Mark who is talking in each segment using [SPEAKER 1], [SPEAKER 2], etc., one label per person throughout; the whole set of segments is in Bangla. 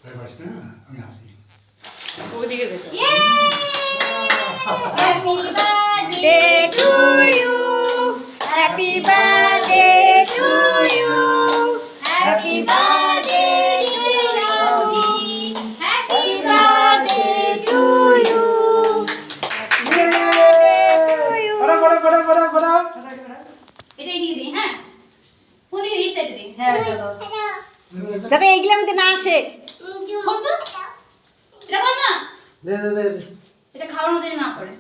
[SPEAKER 1] আমি আসি
[SPEAKER 2] ওইদিকে দেখো।
[SPEAKER 3] Happy birthday to you. Happy birthday to you. Happy birthday to you. Happy birthday to you.
[SPEAKER 4] এটা এদিকে দিই, হ্যাঁ ফুল দিয়ে এই সাইডে দিই।
[SPEAKER 2] হ্যাঁ চলো।
[SPEAKER 3] যাতে এইগুলোর মধ্যে না আসে।
[SPEAKER 4] ফোন তো এটা কর না,
[SPEAKER 1] দে দে দে
[SPEAKER 4] এটা খাওয়ার মধ্যে না পড়ে।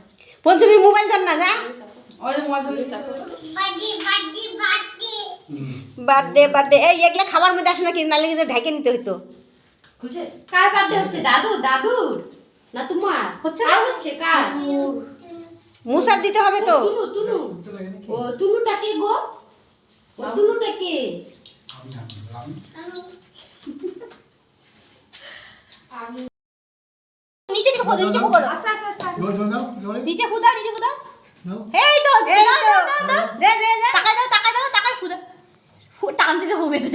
[SPEAKER 3] পঞ্চমী মোবাইল ধর না যা।
[SPEAKER 2] ওই যে মোবাইল ধরে চাপ করো।
[SPEAKER 3] বার্থডে বার্থডে এই এগুলা খাবার মধ্যে আসে না কি নালে কিন্তু ঢেকে নিতে হইতো।
[SPEAKER 2] খুলছে?
[SPEAKER 4] কার বার্থডে হচ্ছে? দাদুর
[SPEAKER 2] না তোমার
[SPEAKER 4] হচ্ছে না? হচ্ছে কার?
[SPEAKER 3] মুসার দিতে হবে তো।
[SPEAKER 2] তুনু ও তুনুটাকে গো, ও তুনুটাকে
[SPEAKER 4] নিচে দিকে ফোন, নিচে ফোন করো।
[SPEAKER 2] আস্তে আস্তে আস্তে
[SPEAKER 1] জোর জোর দাও জোরে
[SPEAKER 4] নিচে ফুদাও, নিচে ফুদাও।
[SPEAKER 1] নাও
[SPEAKER 4] এই তো
[SPEAKER 3] এই
[SPEAKER 4] দাও
[SPEAKER 3] তো।
[SPEAKER 4] দাও দাও দাও।
[SPEAKER 3] দে দে দে।
[SPEAKER 4] টাকা দাও, টাকা দাও, টাকা ফুদা। টান দিছে ফুবে তো।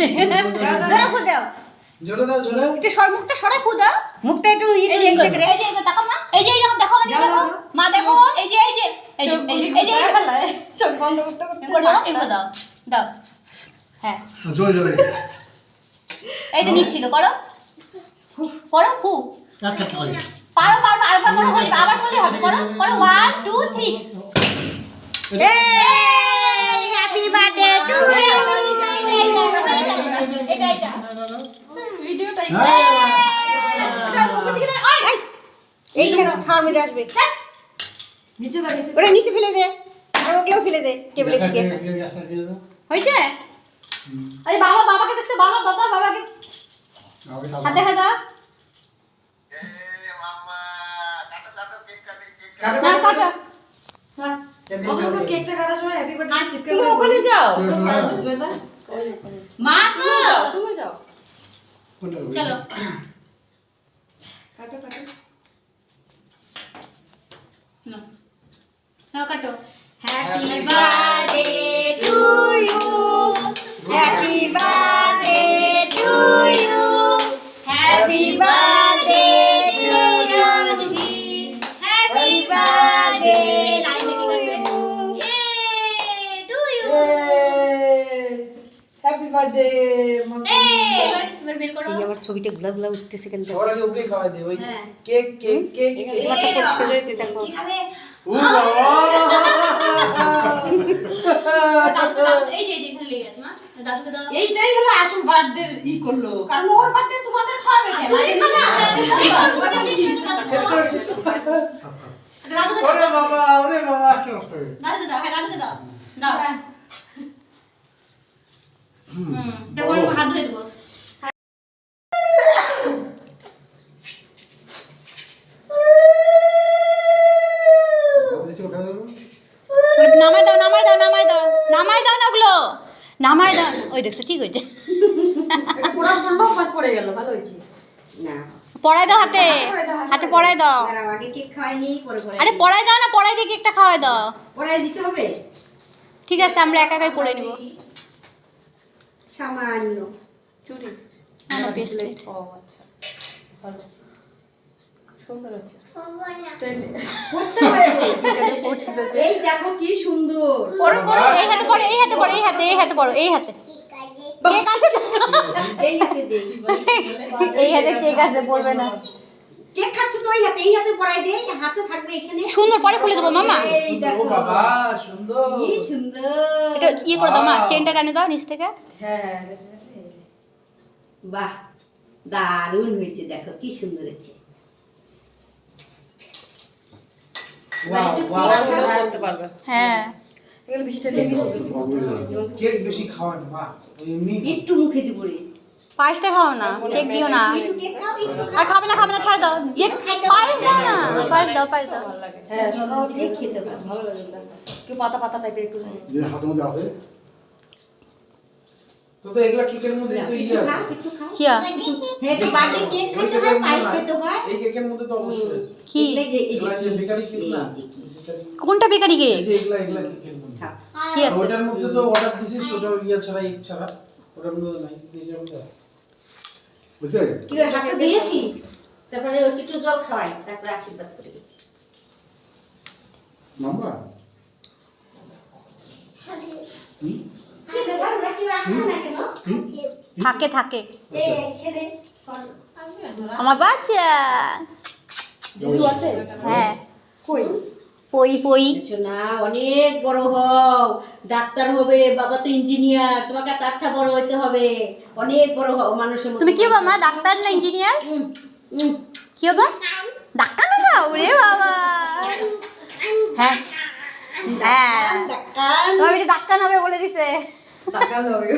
[SPEAKER 4] জোরে ফুদাও।
[SPEAKER 1] জোরে দাও জোরে
[SPEAKER 4] একটু মুখটা সরাই ফুদাও।
[SPEAKER 3] মুখটা একটু
[SPEAKER 4] এই যে
[SPEAKER 3] নিচে করে।
[SPEAKER 4] এই যে দেখো মা, এই যে দেখো মা, দেখো মা, দেখো এই যে এই যে এই যে এই যে
[SPEAKER 2] চোখ বন্ধ করতে করতে
[SPEAKER 4] এগুলো দাও, এগুলো দাও দাও। হ্যাঁ
[SPEAKER 1] জোরে জোরে
[SPEAKER 4] এইটা নিচ্ছিল, করো করো ফু।
[SPEAKER 1] একটা করে
[SPEAKER 4] পারো পারো, আরেকবার করো, হয়ে যাবে, আবার করলে হবে। করো করো 1 2 3।
[SPEAKER 3] এই হ্যাপি বার্থডে টু ইউ।
[SPEAKER 4] এটা এটা
[SPEAKER 2] ভিডিওটাই
[SPEAKER 3] এইগুলা খাওয়ার মধ্যে আসবে।
[SPEAKER 2] নিচে দাও নিচে
[SPEAKER 3] ওটা নিচে ফেলে দে আর ওগুলোও ফেলে দে টেবিলের দিকে।
[SPEAKER 4] হয়েছে? আরে বাবা, বাবাকে দেখছো? বাবা বাবা বাবাকে হাত দেখা দাও। না কাটা। হ্যাঁ
[SPEAKER 2] ওখানে কেকটা কাটার সময় হ্যাপি বার্থডে চিৎকার
[SPEAKER 4] তুমি
[SPEAKER 2] করে
[SPEAKER 4] ওখানে যাও।
[SPEAKER 2] বুঝবে না
[SPEAKER 4] মা তো
[SPEAKER 2] তুমি যাও
[SPEAKER 4] চলো।
[SPEAKER 2] কাটো কাটো
[SPEAKER 4] নাও নাও কাটো।
[SPEAKER 3] Happy birthday to you. Happy birthday to you. Happy birthday to you. Happy birthday
[SPEAKER 1] happy birthday
[SPEAKER 4] এবার বের করো।
[SPEAKER 3] এই আমার ছবিটা গুলা গুলা উঠতেছে কেন?
[SPEAKER 1] সবার আগে উপরে খাওয়াই দে ওই
[SPEAKER 4] হ্যাঁ।
[SPEAKER 1] কেক কেক কেক কেক
[SPEAKER 3] এবারটা পরিষ্কার হয়েছে দেখো।
[SPEAKER 4] কি খাবে?
[SPEAKER 1] ও বাবা
[SPEAKER 4] দাদুকে দাও। এই যে এখানে লেগে গেছে মা, দাদুকে দাও।
[SPEAKER 2] এইটাই হলো আসল বার্থডে ই করলো কারণ ওর বার্থডে তোমাদের খাওয়াবে কেন
[SPEAKER 1] শেষ করে শেষ করে
[SPEAKER 4] দাদুকে
[SPEAKER 1] ওরে
[SPEAKER 4] দাও,
[SPEAKER 1] বাবা ওরে বাবা
[SPEAKER 4] দাদুকে দাও, হ্যাঁ দাদুকে দাও দাও। তারপর হাত ধুয়ে দেবো। নামাই দাও, নামাই দাও, নামাই দাও, নামাই দাও না ওগুলো, নামাই দাও। ওই দেখছো ঠিক হয়েছে।
[SPEAKER 2] এটা পুরো পড়লো পাস পড়ে গেল ভালো হয়েছে
[SPEAKER 3] না
[SPEAKER 4] পড়াই দাও হাতে, হাতে পড়াই দাও।
[SPEAKER 3] দাঁড়াও আগে কেক খাওয়াইনি পরে পরে।
[SPEAKER 4] আরে পড়াই দাও না, পড়াই দিয়ে কেকটা খাওয়াই দাও।
[SPEAKER 3] পরে দিতে হবে
[SPEAKER 4] ঠিক আছে আমরা একা একাই পড়ে নিব।
[SPEAKER 3] সামান্য।
[SPEAKER 2] চুরি
[SPEAKER 4] ব্রেসলেট।
[SPEAKER 2] ও আচ্ছা ভালো সুন্দর হচ্ছে
[SPEAKER 3] পড়তে পারবে। এই দেখো কি সুন্দর।
[SPEAKER 4] পড়ো পড়ো, এই হাতে পড়ো, এই হাতে পড়ো, এই হাতে, এই হাতে পড়ো, এই হাতে কেক আছে তো?
[SPEAKER 3] এই হাতে দেই।
[SPEAKER 4] এই হাতে কেক আছে, পড়বে না।
[SPEAKER 3] কেক খাচ্ছ তো এই হাতে পরাই দে, হাতে থাকবে এখানে।
[SPEAKER 4] সুন্দর, পরে খুলে দেবো মামা।
[SPEAKER 3] এই
[SPEAKER 1] ও
[SPEAKER 3] দেখো
[SPEAKER 1] বাবা সুন্দর
[SPEAKER 3] কি সুন্দর।
[SPEAKER 4] এটা ইয়ে করে দাও মা, চেনটা টানে দাও নিচ থেকে।
[SPEAKER 2] হ্যাঁ
[SPEAKER 3] বাহ দারুণ হয়েছে, দেখো কি সুন্দর হয়েছে।
[SPEAKER 1] ওয়াও ওয়াও
[SPEAKER 2] করতে পারবে
[SPEAKER 4] হ্যাঁ
[SPEAKER 2] এগুলো বেশিটা দিয়ে
[SPEAKER 1] কেক বেশি খাওয়ান মা ওই এমনি
[SPEAKER 3] একটু মুখে দিব রে।
[SPEAKER 4] পায়েসটা খাও না, কেক দিও না।
[SPEAKER 3] একটু কেক খাও, একটু
[SPEAKER 4] আর খাবে না, খাবে না, ছাড় দাও। যে পায়েস দাও না, পায়েস দাও, পায়েস দাও।
[SPEAKER 2] ভালো লাগে হ্যাঁ
[SPEAKER 3] খাও, খেতে পারো।
[SPEAKER 2] ভালো লাগে কেউ পাতা পাতা টাইপের একটু
[SPEAKER 1] যে হাতের মধ্যে আছে তো এগুলা কেকের মধ্যে তো ইয়ে আছে
[SPEAKER 3] একটু খাও।
[SPEAKER 4] কি আ?
[SPEAKER 3] হ্যাঁ তো বার্থডে কেক খেতে হয়, পায়েস খেতে হয়।
[SPEAKER 1] এই কেকের মধ্যে তো অবশ্যই আছে
[SPEAKER 4] কি
[SPEAKER 1] এগুলা যে বেকারি কেক না
[SPEAKER 4] কোনটা বেকারি কেক?
[SPEAKER 1] এই যে এগুলা কেকের মধ্যে
[SPEAKER 3] খাও।
[SPEAKER 4] কি আছে?
[SPEAKER 1] ওটার মধ্যে তো অর্ডার দিছিস ওটা ইয়া ছাড়া ইট ছাড়া ওটার মধ্যে নাই এটার মধ্যে আছে বুঝলে
[SPEAKER 3] কি করে হাতে দিয়েছি তারপরে ওকে একটু জল খাওয়াই তারপরে আশীর্বাদ করি
[SPEAKER 1] নাম্বার
[SPEAKER 4] থাকে থাকে
[SPEAKER 3] এ খেলে
[SPEAKER 4] আমার বাচ্চা
[SPEAKER 2] জিজু আছে
[SPEAKER 4] হ্যাঁ
[SPEAKER 2] কই
[SPEAKER 4] পই পই
[SPEAKER 3] না অনেক বড় হও ডাক্তার হবে বাবা তো ইঞ্জিনিয়ার তোমাকে তার থেকে বড় হইতে হবে অনেক বড় হও মানুষের মতো
[SPEAKER 4] তুমি কি হবা মা ডাক্তার না ইঞ্জিনিয়ার কি হবা ডাক্তার হবা ওরে বাবা হ্যাঁ হ্যাঁ
[SPEAKER 3] ডাক্তার
[SPEAKER 4] তোমার বেশি ডাক্তার হবে বলে দিছে
[SPEAKER 2] টাকা হবে